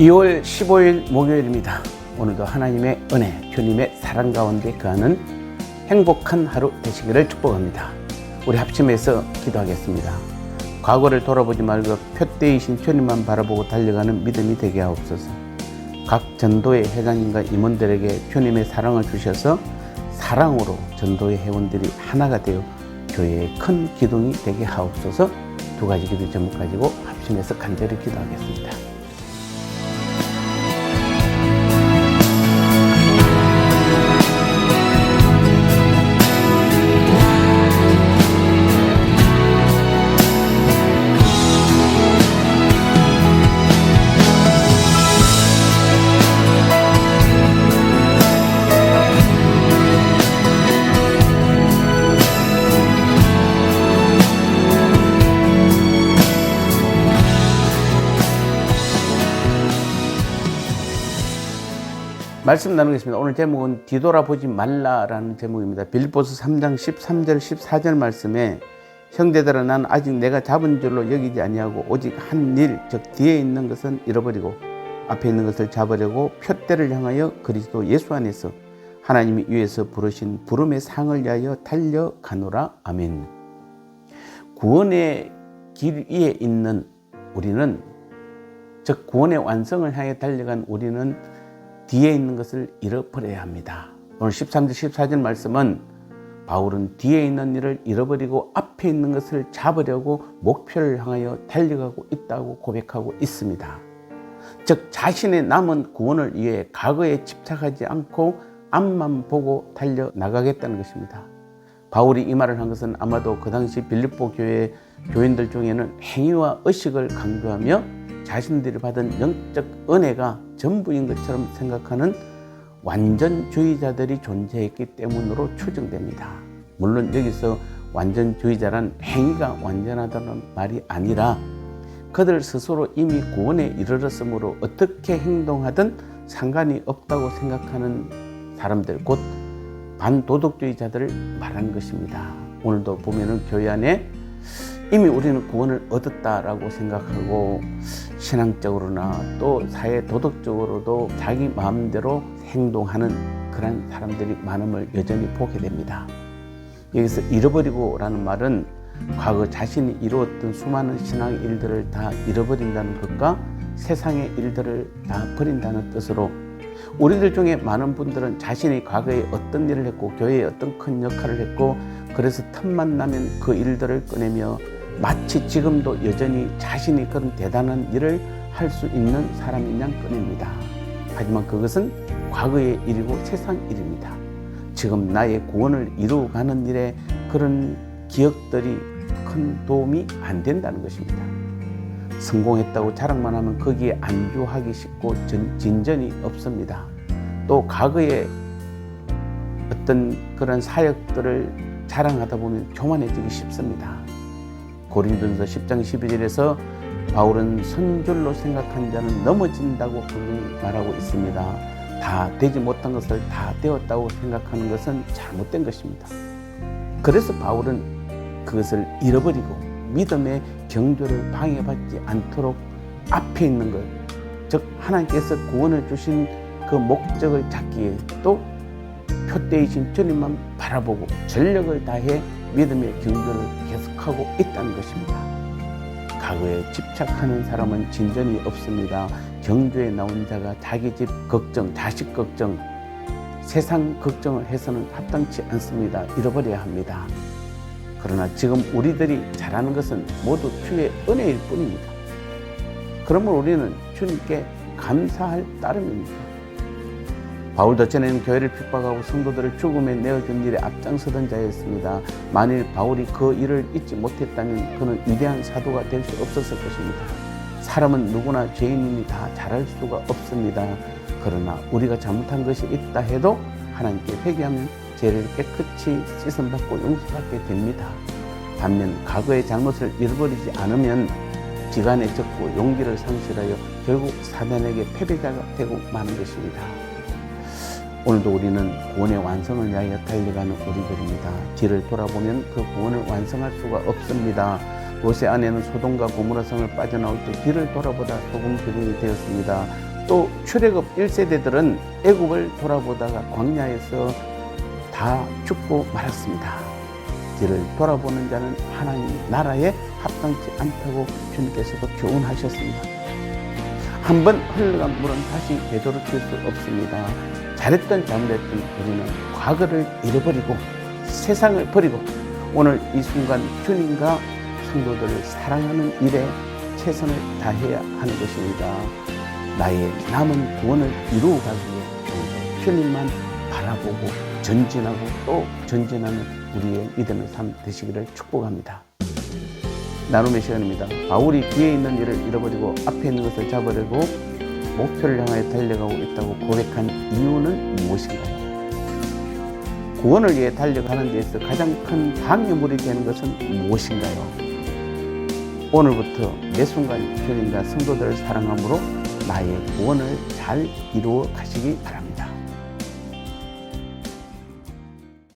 2월 15일 목요일입니다. 오늘도 하나님의 은혜, 주님의 사랑 가운데 거하는 행복한 하루 되시기를 축복합니다. 우리 합심해서 기도하겠습니다. 과거를 돌아보지 말고 표대이신 주님만 바라보고 달려가는 믿음이 되게 하옵소서. 각 전도의 회장님과 임원들에게 주님의 사랑을 주셔서 사랑으로 전도의 회원들이 하나가 되어 교회의 큰 기둥이 되게 하옵소서. 두 가지 기도 제목 가지고 합심해서 간절히 기도하겠습니다. 말씀 나누겠습니다. 오늘 제목은 뒤돌아보지 말라라는 제목입니다. 빌립보서 3장 13절 14절 말씀에 형제들아 난 아직 내가 잡은 줄로 여기지 아니하고 오직 한 일 즉 뒤에 있는 것은 잃어버리고 앞에 있는 것을 잡으려고 표대를 향하여 그리스도 예수 안에서 하나님이 위에서 부르신 부름의 상을 위하여 달려가노라. 아멘. 구원의 길 위에 있는 우리는, 즉 구원의 완성을 향해 달려간 우리는 뒤에 있는 것을 잃어버려야 합니다. 오늘 13절 14절 말씀은 바울은 뒤에 있는 일을 잃어버리고 앞에 있는 것을 잡으려고 목표를 향하여 달려가고 있다고 고백하고 있습니다. 즉 자신의 남은 구원을 위해 과거에 집착하지 않고 앞만 보고 달려나가겠다는 것입니다. 바울이 이 말을 한 것은 아마도 그 당시 빌립보 교회 교인들 중에는 행위와 의식을 강조하며 자신들이 받은 영적 은혜가 전부인 것처럼 생각하는 완전주의자들이 존재했기 때문으로 추정됩니다. 물론 여기서 완전주의자란 행위가 완전하다는 말이 아니라 그들 스스로 이미 구원에 이르렀으므로 어떻게 행동하든 상관이 없다고 생각하는 사람들, 곧 반도덕주의자들을 말하는 것입니다. 오늘도 보면은 교회 안에 이미 우리는 구원을 얻었다라고 생각하고 신앙적으로나 또 사회 도덕적으로도 자기 마음대로 행동하는 그런 사람들이 많음을 여전히 보게 됩니다. 여기서 잃어버리고라는 말은 과거 자신이 이루었던 수많은 신앙의 일들을 다 잃어버린다는 것과 세상의 일들을 다 버린다는 뜻으로, 우리들 중에 많은 분들은 자신이 과거에 어떤 일을 했고 교회에 어떤 큰 역할을 했고 그래서 틈만 나면 그 일들을 꺼내며 마치 지금도 여전히 자신이 그런 대단한 일을 할 수 있는 사람인 양 꺼냅니다. 하지만 그것은 과거의 일이고 세상 일입니다. 지금 나의 구원을 이루어가는 일에 그런 기억들이 큰 도움이 안 된다는 것입니다. 성공했다고 자랑만 하면 거기에 안주하기 쉽고 진전이 없습니다. 또 과거에 어떤 그런 사역들을 자랑하다 보면 교만해지기 쉽습니다. 고린도전서 10장 12절에서 바울은 선줄로 생각한 자는 넘어진다고 분명히 말하고 있습니다. 다 되지 못한 것을 다 되었다고 생각하는 것은 잘못된 것입니다. 그래서 바울은 그것을 잃어버리고 믿음의 경주를 방해받지 않도록 앞에 있는 것, 즉 하나님께서 구원을 주신 그 목적을 찾기 위해 또 표대이신 주님만 바라보고 전력을 다해 믿음의 경주를 계속하고 있다는 것입니다. 과거에 집착하는 사람은 진전이 없습니다. 경주에 나온 자가 자기 집 걱정, 자식 걱정, 세상 걱정을 해서는 합당치 않습니다. 잃어버려야 합니다. 그러나 지금 우리들이 잘하는 것은 모두 주의 은혜일 뿐입니다. 그러므로 우리는 주님께 감사할 따름입니다. 바울도 전에는 교회를 핍박하고 성도들을 죽음에 내어준 일에 앞장서던 자였습니다. 만일 바울이 그 일을 잊지 못했다면 그는 위대한 사도가 될 수 없었을 것입니다. 사람은 누구나 죄인이니 다 잘할 수가 없습니다. 그러나 우리가 잘못한 것이 있다 해도 하나님께 회개하면 죄를 깨끗이 씻음받고 용서받게 됩니다. 반면 과거의 잘못을 잃어버리지 않으면 지간에 젖고 용기를 상실하여 결국 사단에게 패배자가 되고 마는 것입니다. 오늘도 우리는 구원의 완성을 위하여 달려가는 우리들입니다. 뒤를 돌아보면 그 구원을 완성할 수가 없습니다. 롯의 아내는 소돔과 고모라 성을 빠져나올 때 뒤를 돌아보다 소금 기둥이 되었습니다. 또 출애굽 1세대들은 애굽을 돌아보다가 광야에서 다 죽고 말았습니다. 뒤를 돌아보는 자는 하나님 나라에 합당치 않다고 주님께서도 교훈하셨습니다. 한번 흘러간 물은 다시 되돌이킬 수 없습니다. 잘했던 잘못했던 우리는 과거를 잃어버리고 세상을 버리고 오늘 이 순간 주님과 성도들을 사랑하는 일에 최선을 다해야 하는 것입니다. 나의 남은 구원을 이루어가기에 주님만 바라보고 전진하고 또 전진하는 우리의 믿음의 삶 되시기를 축복합니다. 나눔의 시간입니다. 바울이 뒤에 있는 일을 잃어버리고 앞에 있는 것을 잡으려고 목표를 향하여 달려가고 있다고 고백한 이유는 무엇인가요? 구원을 위해 달려가는 데에서 가장 큰 방해물이 되는 것은 무엇인가요? 오늘부터 매 순간 주님과 성도들을 사랑함으로 나의 구원을 잘 이루어 가시기 바랍니다.